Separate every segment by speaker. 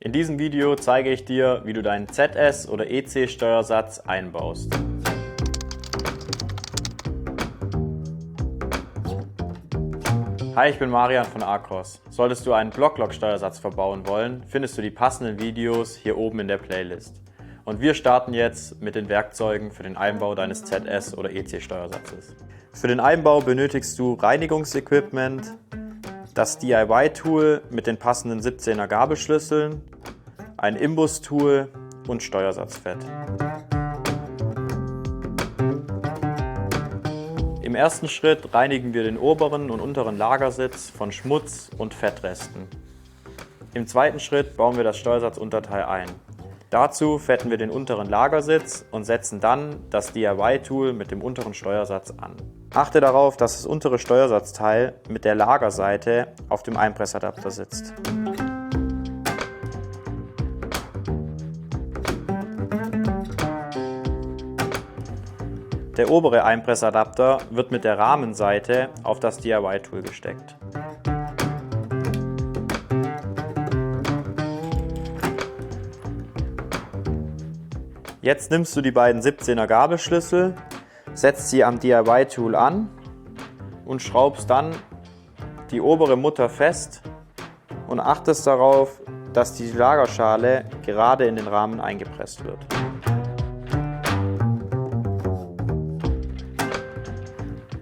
Speaker 1: In diesem Video zeige ich dir, wie du deinen ZS- oder EC-Steuersatz einbaust. Hi, ich bin Marian von Acros. Solltest du einen BlockLog-Steuersatz verbauen wollen, findest du die passenden Videos hier oben in der Playlist. Und wir starten jetzt mit den Werkzeugen für den Einbau deines ZS- oder EC-Steuersatzes. Für den Einbau benötigst du Reinigungsequipment, das DIY-Tool mit den passenden 17er Gabelschlüsseln, ein Imbus-Tool und Steuersatzfett. Im ersten Schritt reinigen wir den oberen und unteren Lagersitz von Schmutz und Fettresten. Im zweiten Schritt bauen wir das Steuersatzunterteil ein. Dazu fetten wir den unteren Lagersitz und setzen dann das DIY-Tool mit dem unteren Steuersatz an. Achte darauf, dass das untere Steuersatzteil mit der Lagerseite auf dem Einpressadapter sitzt. Der obere Einpressadapter wird mit der Rahmenseite auf das DIY-Tool gesteckt. Jetzt nimmst du die beiden 17er Gabelschlüssel, setzt sie am DIY-Tool an und schraubst dann die obere Mutter fest und achtest darauf, dass die Lagerschale gerade in den Rahmen eingepresst wird.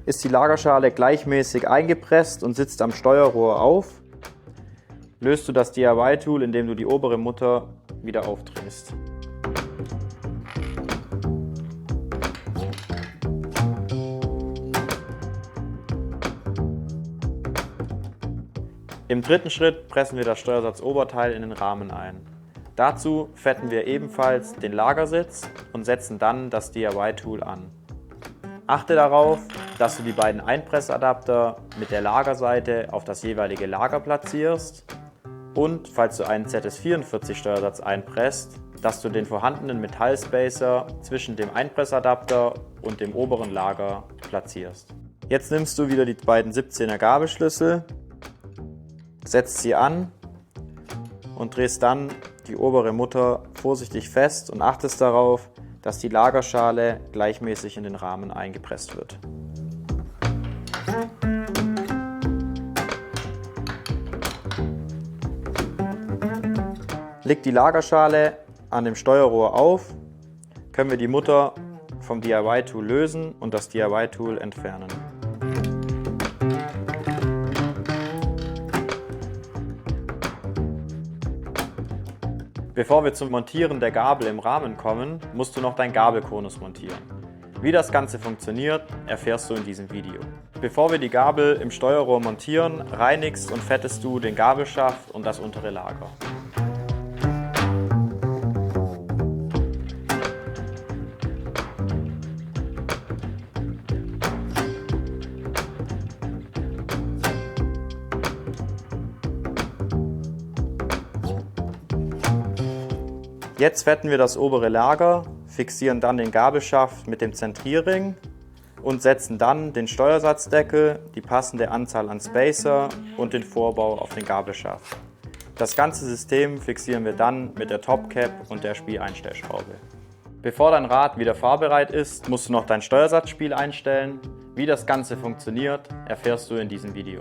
Speaker 1: Ist die Lagerschale gleichmäßig eingepresst und sitzt am Steuerrohr auf, löst du das DIY-Tool, indem du die obere Mutter wieder aufdrehst. Im dritten Schritt pressen wir das Steuersatzoberteil in den Rahmen ein. Dazu fetten wir ebenfalls den Lagersitz und setzen dann das DIY-Tool an. Achte darauf, dass du die beiden Einpressadapter mit der Lagerseite auf das jeweilige Lager platzierst und, falls du einen ZS44-Steuersatz einpresst, dass du den vorhandenen Metallspacer zwischen dem Einpressadapter und dem oberen Lager platzierst. Jetzt nimmst du wieder die beiden 17er Gabelschlüssel, setzt sie an und drehst dann die obere Mutter vorsichtig fest und achtest darauf, dass die Lagerschale gleichmäßig in den Rahmen eingepresst wird. Liegt die Lagerschale an dem Steuerrohr auf, können wir die Mutter vom DIY-Tool lösen und das DIY-Tool entfernen. Bevor wir zum Montieren der Gabel im Rahmen kommen, musst du noch dein Gabelkonus montieren. Wie das Ganze funktioniert, erfährst du in diesem Video. Bevor wir die Gabel im Steuerrohr montieren, reinigst und fettest du den Gabelschaft und das untere Lager. Jetzt fetten wir das obere Lager, fixieren dann den Gabelschaft mit dem Zentrierring und setzen dann den Steuersatzdeckel, die passende Anzahl an Spacer und den Vorbau auf den Gabelschaft. Das ganze System fixieren wir dann mit der Topcap und der Spieleinstellschraube. Bevor dein Rad wieder fahrbereit ist, musst du noch dein Steuersatzspiel einstellen. Wie das Ganze funktioniert, erfährst du in diesem Video.